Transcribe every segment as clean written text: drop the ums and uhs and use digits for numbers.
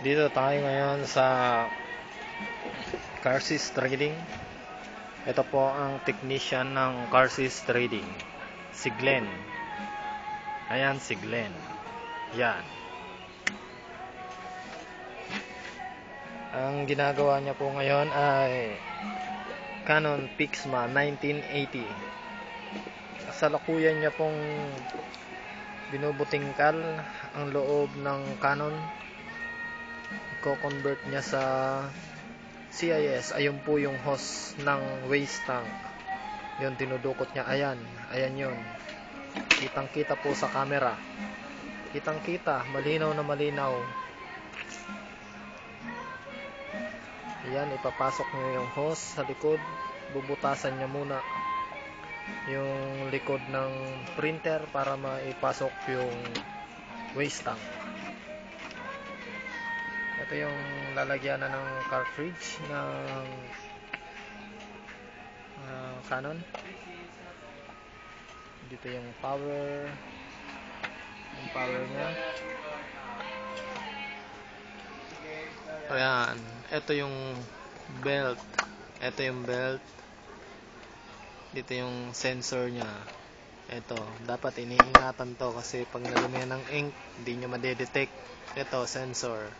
Dito tayo ngayon sa Carsys Trading. Ito po ang technician ng Carsys Trading, si Glenn. Ayan si Glenn. Yan. Ang ginagawa niya po ngayon ay Canon Pixma 1980. Kasalukuyan niya pong binubutingkal ang loob ng Canon. I-convert niya sa CIS. Ayun po yung hose ng waste tank. Yun, tinudukot niya. Ayan yun. Kitang kita po sa camera. Kitang kita, malinaw na malinaw. Ayan, ipapasok niya yung hose sa likod. Bubutasan niya muna yung likod ng printer para maipasok yung waste tank. Ito yung lalagyan na ng cartridge ng Canon. Dito yung power niya. Ayan, ito yung belt. Dito yung sensor niya. Ito, dapat iniingatan to kasi pag nalumihan ng ink, hindi nyo madedetect. Ito, sensor.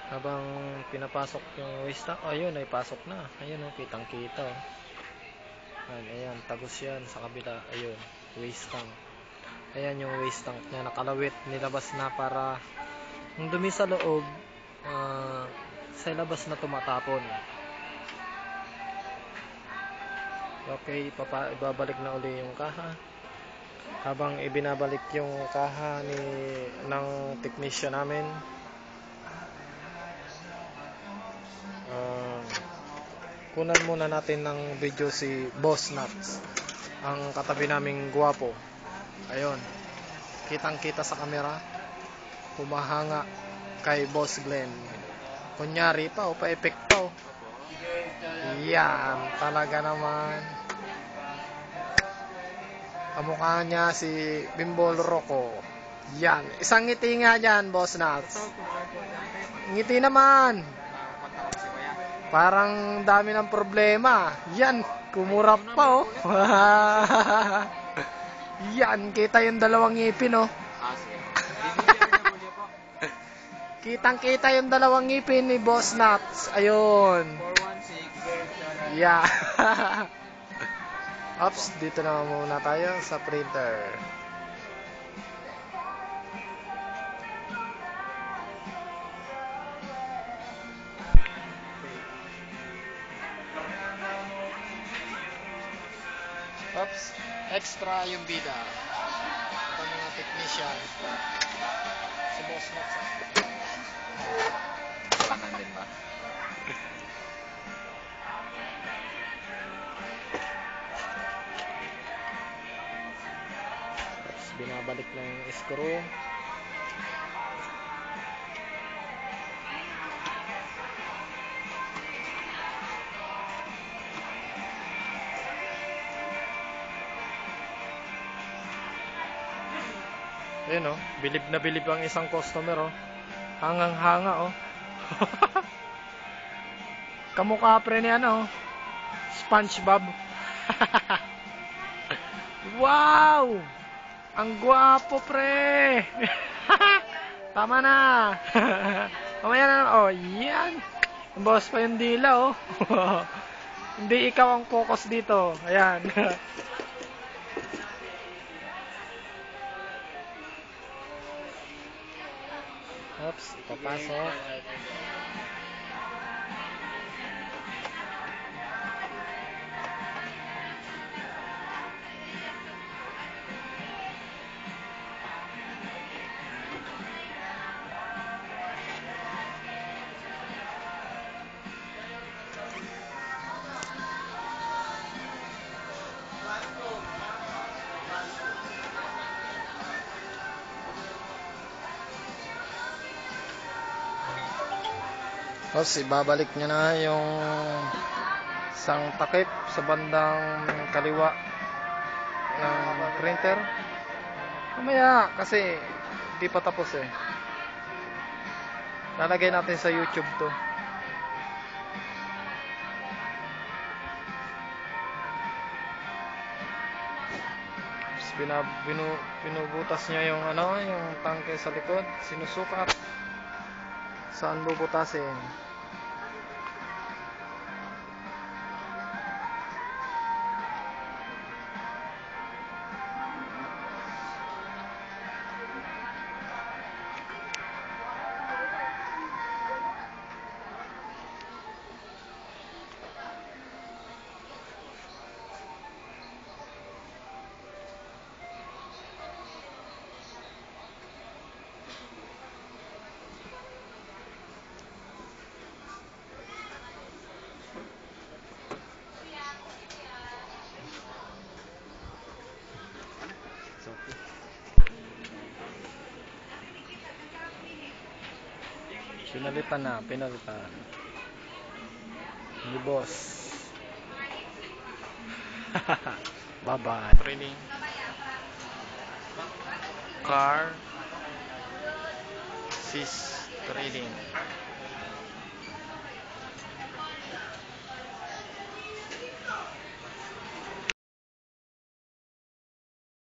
Habang pinapasok yung waste tank, ayun, ay pasok na. Ayun, kitang kita. Ayan, tagos yan sa kabila. Ayun, waste tank. Ayan yung waste tank niya, nakalawit, nilabas na para yung dumi sa loob sa labas na tumatapon. Okay, ibabalik na uli yung kaha. Habang ibinabalik yung kaha ng technician namin, kunan muna natin ng video si Boss Nuts, ang katabi naming guwapo. Ayun, kitang kita sa camera, humahanga kay Boss Glenn. Kunyari pa o pa-epekto. Yan, talaga naman. Kamukha niya si Bimbol Rocco. Yan, isang ngiti nga dyan, Boss Nuts. Ngiti naman. Parang dami ng problema. Yan, kumurap pa oh. Yan, kita yung dalawang ngipin oh. Kitang kita yung dalawang ngipin ni Boss Nuts. Ayun. 416. Yeah. Ops, dito na muna tayo sa printer. Ops, extra yung bida. Ito mga technician. Si Boss Nuts. Panan din ba? Ops, binabalik na yung screw. Ayun oh, bilib na bilib ang isang customer oh. Hangang-hanga oh. Kamukha pre ni ano, SpongeBob. Wow! Ang gwapo pre. Tama na. Mamaya na. Oh, yan. Boss pa yung dila oh. Hindi ikaw ang focus dito. Ayan. Oops, papasok. Tapos ibabalik niya na yung isang takip sa bandang kaliwa ng printer. Mamaya kasi di pa tapos eh. Lalagay natin sa YouTube to. Pinubutas niya yung yung tangke sa likod, sinusukat. Saan bubutasin? Pinalitan. Ni boss. Bye-bye. Training. Car. Sis trading.